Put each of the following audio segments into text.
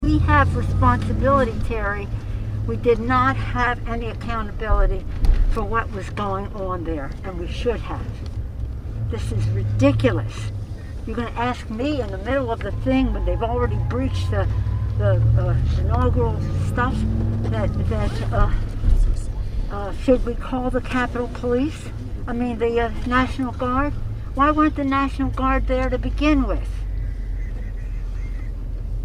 We have responsibility, Terry. We did not have any accountability for what was going on there, and we should have. This is ridiculous. You're going to ask me in the middle of the thing when they've already breached the inaugural stuff that should we call the Capitol Police? I mean the National Guard? Why weren't the National Guard there to begin with?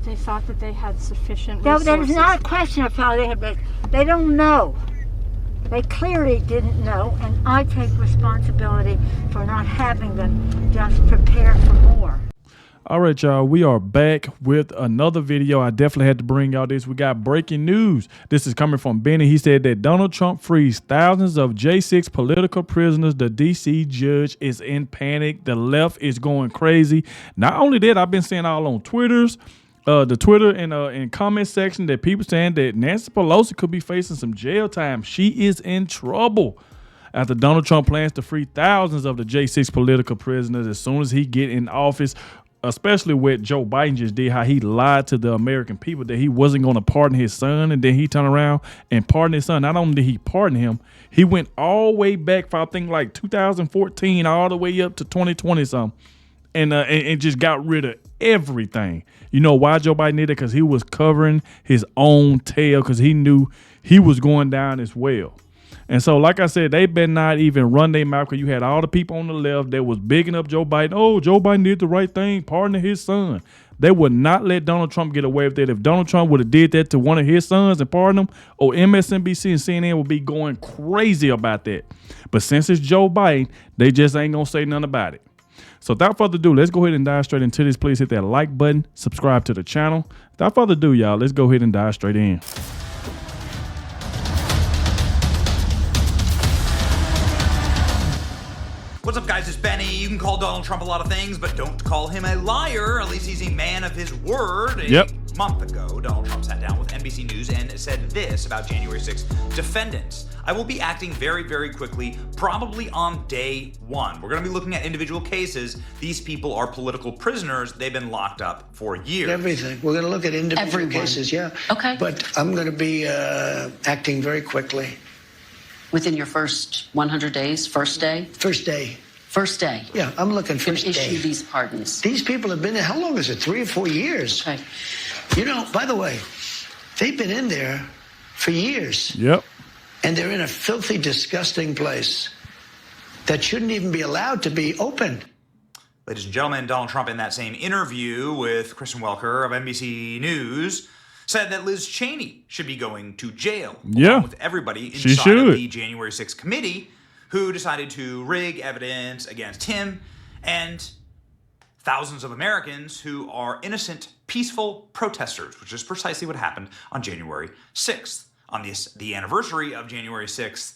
They thought that they had sufficient resources. No, that is not a question of how they had been. They don't know. They clearly didn't know, and I take responsibility for not having them just prepare for more. All right, y'all, we are back with another video. I definitely had to bring y'all this. We got breaking news. This is coming from Benny. He said that Donald Trump frees thousands of J6 political prisoners. The D.C. judge is in panic. The left is going crazy. Not only that, I've been seeing all on the Twitter and comment section that people saying that Nancy Pelosi could be facing some jail time. She is in trouble after Donald Trump plans to free thousands of the J6 political prisoners as soon as he get in office, especially what Joe Biden just did, how he lied to the American people that he wasn't going to pardon his son, and then he turned around and pardoned his son. Not only did he pardon him, he went all the way back for I think like 2014 all the way up to 2020 something, and just got rid of everything. You know why Joe Biden did it? Because he was covering his own tail, because he knew he was going down as well. And so, like I said, they better not even run their mouth, because you had all the people on the left that was bigging up Joe Biden. Oh, Joe Biden did the right thing, pardoning his son. They would not let Donald Trump get away with that. If Donald Trump would have did that to one of his sons and pardoned him, MSNBC and CNN would be going crazy about that. But since it's Joe Biden, they just ain't going to say nothing about it. So without further ado, let's go ahead and dive straight into this. Please hit that like button, subscribe to the channel. Without further ado, y'all, let's go ahead and dive straight in. What's up, guys? It's Benny. You can call Donald Trump a lot of things, but don't call him a liar. At least he's a man of his word. A month ago, Donald Trump sat down with NBC News and said this about January 6th defendants. I will be acting very, very quickly, probably on day one. We're going to be looking at individual cases. These people are political prisoners. They've been locked up for years. Everything. We're going to look at individual cases, yeah. Okay. But I'm going to be acting very quickly. Within your first 100 days, first day? First day. First day. Yeah, I'm looking first day. Issue these pardons. These people have been there, how long is it? 3 or 4 years? Okay. You know, by the way, they've been in there for years. Yep. And they're in a filthy, disgusting place that shouldn't even be allowed to be opened. Ladies and gentlemen, Donald Trump, in that same interview with Kristen Welker of NBC News, said that Liz Cheney should be going to jail, along with everybody inside of the January 6th committee who decided to rig evidence against him and thousands of Americans who are innocent, peaceful protesters, which is precisely what happened on January 6th. On the anniversary of January 6th,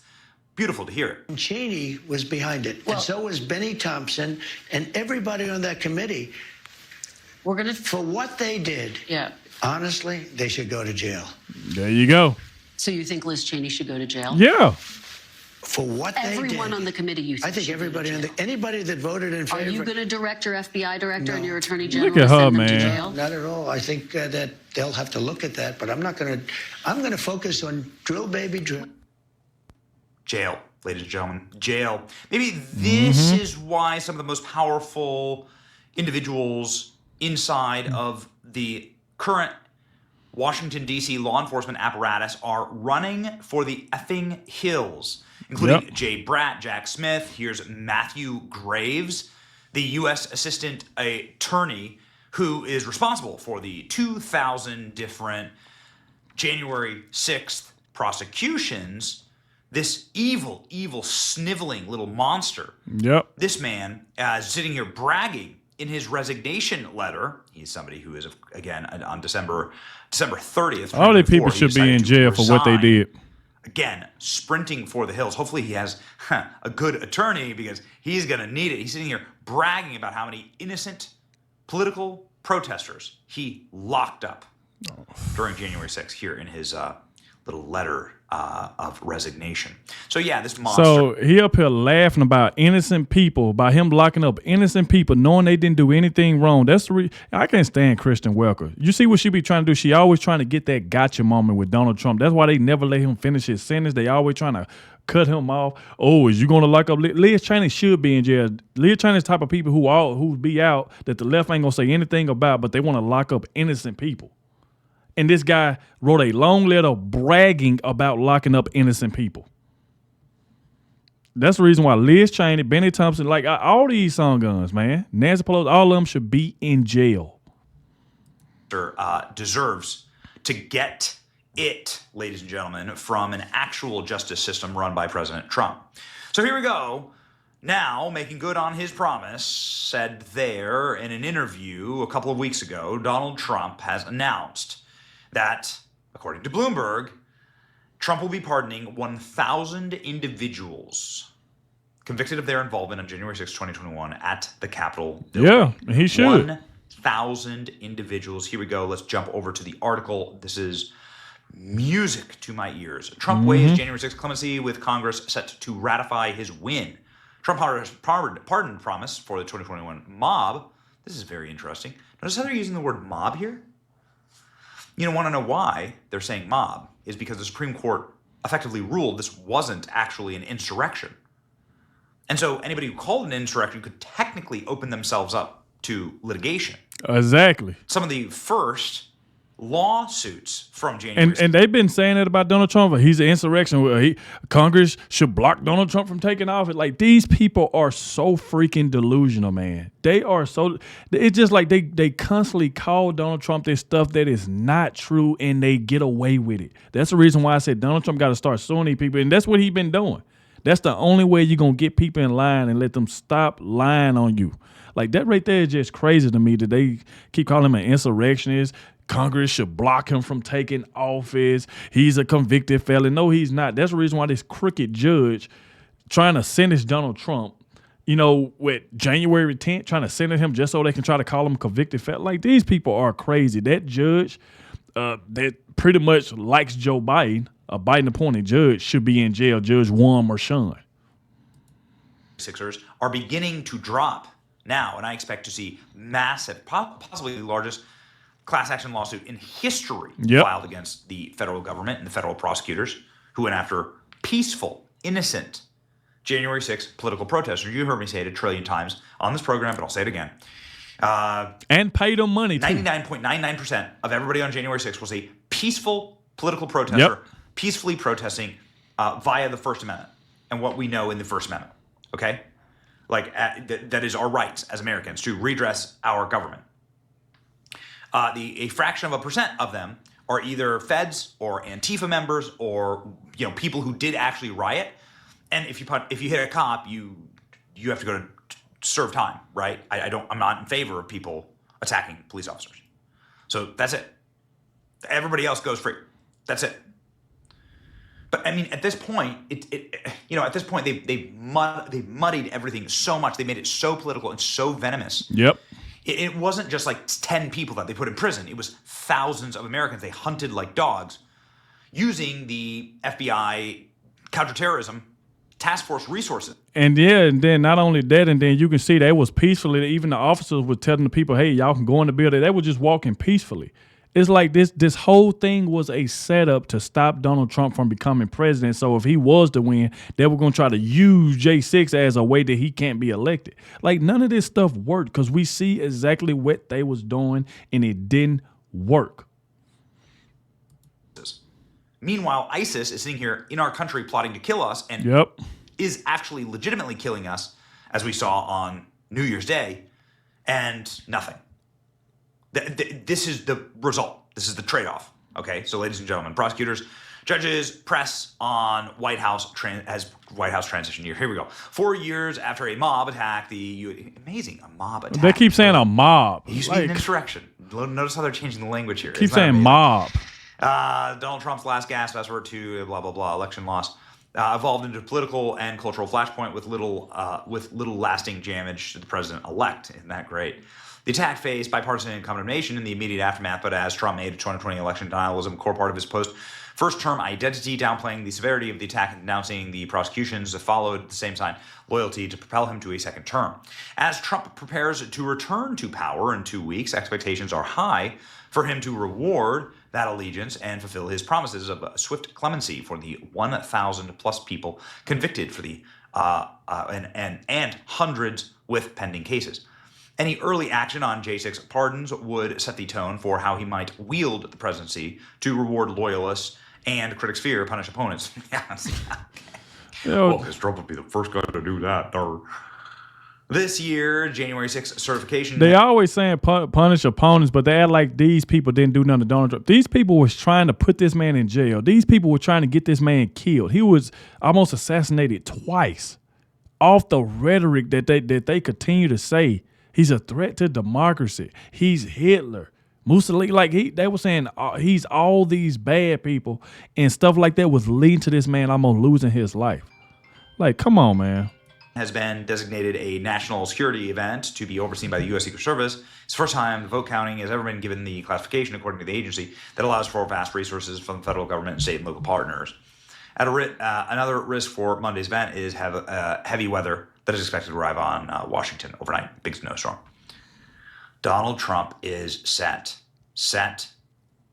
beautiful to hear it. And Cheney was behind it, and so was Benny Thompson and everybody on that committee. We're going to... For what they did. Yeah. Honestly, they should go to jail. There you go. So you think Liz Cheney should go to jail? Yeah. For what they did. Everyone on the committee, you think? I think everybody anybody that voted in favor. Are you going to direct your FBI director and your attorney general Look at her, to send them man. to jail? Not at all. I think that they'll have to look at that, but I'm not going to. I'm going to focus on drill, baby, drill. Jail, ladies and gentlemen, jail. Maybe this is why some of the most powerful individuals inside of the current Washington, D.C. law enforcement apparatus are running for the effing hills, including Jay Bratt, Jack Smith. Here's Matthew Graves, the U.S. Assistant Attorney who is responsible for the 2,000 different January 6th prosecutions. This evil, evil, sniveling little monster. Yep. This man is sitting here bragging in his resignation letter. He's somebody who is, again, on December 30th. All the people should be in jail for what they did. Again, sprinting for the hills. Hopefully he has a good attorney, because he's going to need it. He's sitting here bragging about how many innocent political protesters he locked up during January 6th here in his little letter of resignation. So yeah, this monster. So he up here laughing about innocent people, about him locking up innocent people, knowing they didn't do anything wrong. That's the I can't stand Kristen Welker. You see what she be trying to do? She always trying to get that gotcha moment with Donald Trump. That's why they never let him finish his sentence. They always trying to cut him off. Oh, is you gonna lock up Liz Cheney? Should be in jail. Liz Cheney's the type of people who be out that the left ain't gonna say anything about, but they want to lock up innocent people. And this guy wrote a long letter bragging about locking up innocent people. That's the reason why Liz Cheney, Benny Thompson, like all these Sun Guns, man, Nancy Pelosi, all of them should be in jail. Deserves to get it, ladies and gentlemen, from an actual justice system run by President Trump. So here we go. Now, making good on his promise, said there in an interview a couple of weeks ago, Donald Trump has announced that, according to Bloomberg, Trump will be pardoning 1,000 individuals convicted of their involvement on January 6, 2021 at the Capitol building. Yeah, he should. 1,000 individuals. Here we go. Let's jump over to the article. This is music to my ears. Trump weighs January 6 clemency with Congress set to ratify his win. Trump pardon promise for the 2021 mob. This is very interesting. Notice how they're using the word mob here? You want to know why they're saying mob is because the Supreme Court effectively ruled this wasn't actually an insurrection. And so anybody who called it an insurrection could technically open themselves up to litigation. Exactly. Some of the first lawsuits from January. And they've been saying that about Donald Trump. He's an insurrection. Congress should block Donald Trump from taking office. Like, these people are so freaking delusional, man. They are so. It's just like they constantly call Donald Trump this stuff that is not true, and they get away with it. That's the reason why I said Donald Trump got to start suing these people, and that's what he's been doing. That's the only way you're gonna get people in line and let them stop lying on you. Like, that right there is just crazy to me that they keep calling him an insurrectionist. Congress should block him from taking office. He's a convicted felon. No, he's not. That's the reason why this crooked judge trying to sentence Donald Trump, with January 10th, trying to sentence him just so they can try to call him a convicted felon. Like, these people are crazy. That judge that pretty much likes Joe Biden, a Biden-appointed judge, should be in jail, Judge Juan Merchan. Sixers are beginning to drop now, and I expect to see massive, possibly the largest class action lawsuit in history filed against the federal government and the federal prosecutors who went after peaceful, innocent January 6th political protesters. You heard me say it 1 trillion times on this program, but I'll say it again. And pay them money, too. 99.99% of everybody on January 6th was a peaceful political protester, peacefully protesting via the First Amendment and what we know in the First Amendment, okay? Like, that is our rights as Americans to redress our government. A fraction of a percent of them are either feds or Antifa members or people who did actually riot. And if you hit a cop, you have to go to serve time, right? I'm not in favor of people attacking police officers. So that's it. Everybody else goes free. That's it. But I mean, at this point, at this point they've muddied everything so much. They made it so political and so venomous. Yep. It wasn't just like 10 people that they put in prison. It was thousands of Americans they hunted like dogs using the FBI counterterrorism task force resources. And then not only that, and then you can see that was peacefully. Even the officers were telling the people, hey, y'all can go in the building. They were just walking peacefully. It's like this whole thing was a setup to stop Donald Trump from becoming president. So if he was to win, they were going to try to use J6 as a way that he can't be elected. Like, none of this stuff worked because we see exactly what they was doing, and it didn't work. Meanwhile, ISIS is sitting here in our country plotting to kill us and is actually legitimately killing us, as we saw on New Year's Day, and nothing. This is the result. This is the trade-off. Okay, so ladies and gentlemen, prosecutors, judges, press on White House transition year. Here we go. 4 years after a mob attack, amazing, a mob attack. They keep saying a mob. It used to be an insurrection. Notice how they're changing the language here. Keep saying mob. Donald Trump's last gasp, fast forward to blah blah blah, election loss, evolved into a political and cultural flashpoint with little lasting damage to the president-elect. Isn't that great? The attack faced bipartisan condemnation in the immediate aftermath, but as Trump made 2020 election denialism a core part of his first-term identity, downplaying the severity of the attack and denouncing the prosecutions that followed at the same time loyalty to propel him to a second term. As Trump prepares to return to power in 2 weeks, expectations are high for him to reward that allegiance and fulfill his promises of swift clemency for the 1,000-plus people convicted for the and hundreds with pending cases. Any early action on J6 pardons would set the tone for how he might wield the presidency to reward loyalists and critics fear punish opponents. Well, because Trump would be the first guy to do that. This year, January 6th certification. They always saying punish opponents, but they act like these people didn't do nothing to Donald Trump. These people was trying to put this man in jail. These people were trying to get this man killed. He was almost assassinated twice off the rhetoric that they continue to say. He's a threat to democracy. He's Hitler. Mussolini, like they were saying he's all these bad people, and stuff like that was leading to this man almost losing his life. Like, come on, man. Has been designated a national security event to be overseen by the U.S. Secret Service. It's the first time the vote counting has ever been given the classification, according to the agency, that allows for vast resources from the federal government and state and local partners. Another risk for Monday's event is heavy weather that is expected to arrive on Washington overnight. Big snowstorm. Donald Trump is set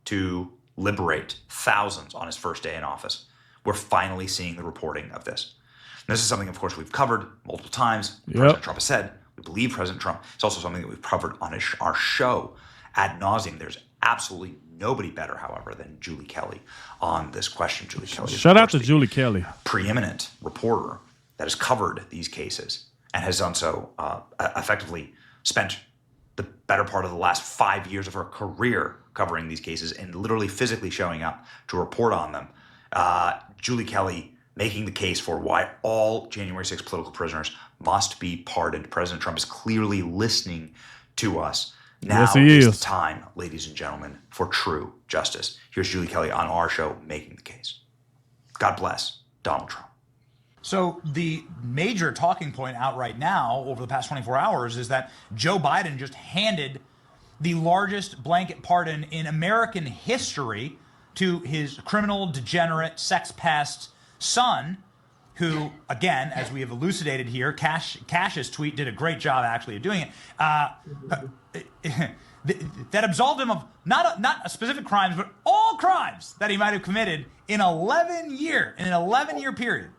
to liberate thousands on his first day in office. We're finally seeing the reporting of this. And this is something, of course, we've covered multiple times. Yep. President Trump has said we believe President Trump. It's also something that we've covered on our show ad nauseum. There's absolutely nobody better, however, than Julie Kelly on this question. Julie Kelly. Shout out to Julie Kelly, preeminent reporter that has covered these cases and has done so effectively. Spent the better part of the last 5 years of her career covering these cases and literally physically showing up to report on them. Julie Kelly making the case for why all January 6th political prisoners must be pardoned. President Trump is clearly listening to us. Now yes, he is the time, ladies and gentlemen, for true justice. Here's Julie Kelly on our show making the case. God bless Donald Trump. So the major talking point out right now over the past 24 hours is that Joe Biden just handed the largest blanket pardon in American history to his criminal, degenerate, sex pest son, who, again, as we have elucidated here, Cash's tweet did a great job actually of doing it, that absolved him of not specific crimes, but all crimes that he might have committed in an 11-year period.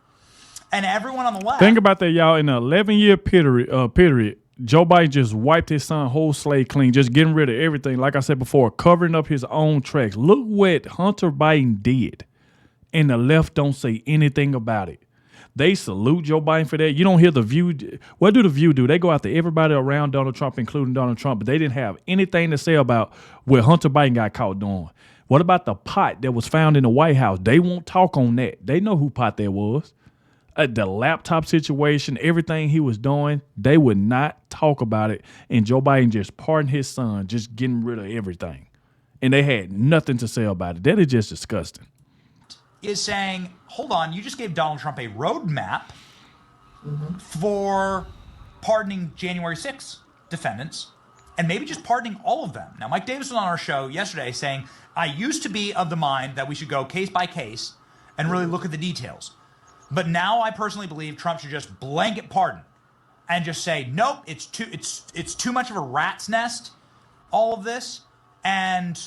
And everyone on the left. Think about that, y'all. In an 11-year period, Joe Biden just wiped his son's whole slate clean, just getting rid of everything. Like I said before, covering up his own tracks. Look what Hunter Biden did. And the left don't say anything about it. They salute Joe Biden for that. You don't hear The View. What do The View do? They go after everybody around Donald Trump, including Donald Trump, but they didn't have anything to say about what Hunter Biden got caught doing. What about the pot that was found in the White House? They won't talk on that. They know who pot that was. The laptop situation, everything he was doing, they would not talk about it. And Joe Biden just pardoned his son, just getting rid of everything. And they had nothing to say about it. That is just disgusting. Is saying, hold on, you just gave Donald Trump a roadmap for pardoning January 6th defendants and maybe just pardoning all of them. Now, Mike Davis was on our show yesterday saying, I used to be of the mind that we should go case by case and really look at the details. But now I personally believe Trump should just blanket pardon and just say, nope, it's too much of a rat's nest, all of this, and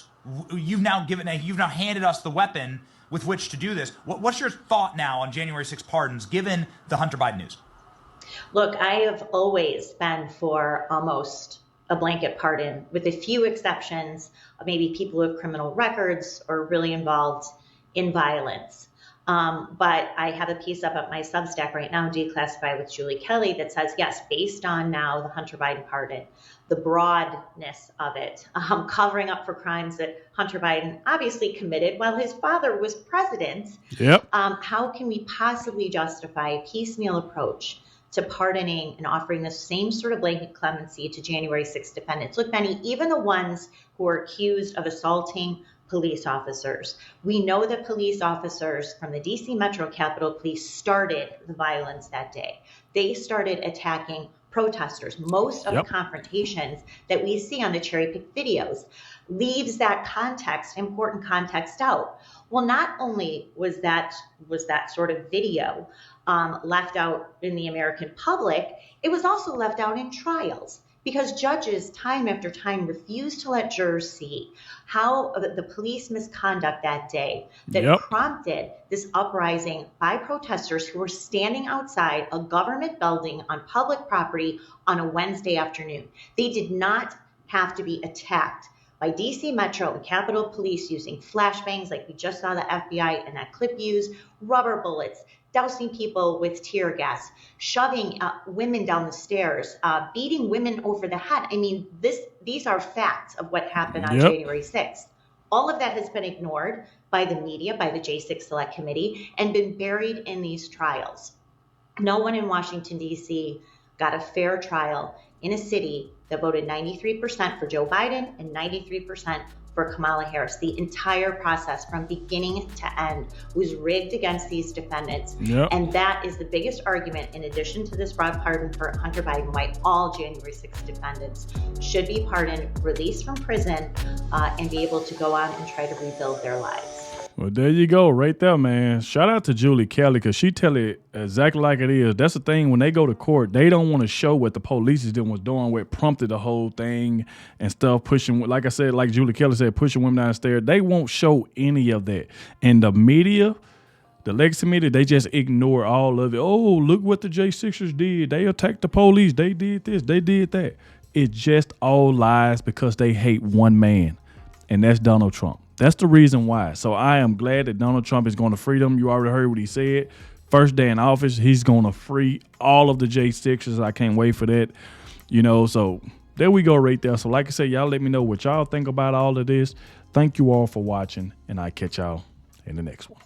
you've now handed us the weapon with which to do this. What's your thought now on January 6 pardons, given the Hunter Biden news? Look, I have always been for almost a blanket pardon, with a few exceptions, maybe people with criminal records or really involved in violence. But I have a piece up at my Substack right now, Declassified with Julie Kelly, that says, yes, based on now the Hunter Biden pardon, the broadness of it, covering up for crimes that Hunter Biden obviously committed while his father was president. Yep. How can we possibly justify a piecemeal approach to pardoning and offering the same sort of blanket clemency to January 6th defendants? Look, Benny, even the ones who are accused of assaulting police officers. We know that police officers from the DC Metro Capitol Police started the violence that day. They started attacking protesters. Most of the confrontations that we see on the cherry pick videos leaves that context, important context out. Well, not only was that sort of video left out in the American public, it was also left out in trials, because judges time after time refused to let jurors see how the police misconduct that day that prompted this uprising by protesters who were standing outside a government building on public property on a Wednesday afternoon. They did not have to be attacked by DC Metro and Capitol Police using flashbangs like we just saw the FBI and that clip use, rubber bullets, dousing people with tear gas, shoving women down the stairs, beating women over the head. I mean, these are facts of what happened on January 6th. All of that has been ignored by the media, by the J6 Select Committee, and been buried in these trials. No one in Washington, D.C. got a fair trial in a city that voted 93% for Joe Biden and 93% for Kamala Harris. The entire process from beginning to end was rigged against these defendants. And that is the biggest argument, in addition to this broad pardon for Hunter Biden, why all January 6th defendants should be pardoned, released from prison, and be able to go on and try to rebuild their lives. Well, there you go, right there, man. Shout out to Julie Kelly, because she tell it exactly like it is. That's the thing, when they go to court, they don't want to show what the police was doing, what prompted the whole thing and stuff, pushing, like I said, like Julie Kelly said, pushing women down the stairs. They won't show any of that. And the media, the legacy media, they just ignore all of it. Oh, look what the J6ers did. They attacked the police. They did this. They did that. It's just all lies, because they hate one man, and that's Donald Trump. That's the reason why. So I am glad that Donald Trump is going to free them. You already heard what he said. First day in office, he's going to free all of the J6ers. I can't wait for that. You know, so there we go right there. So like I said, y'all let me know what y'all think about all of this. Thank you all for watching, and I'll catch y'all in the next one.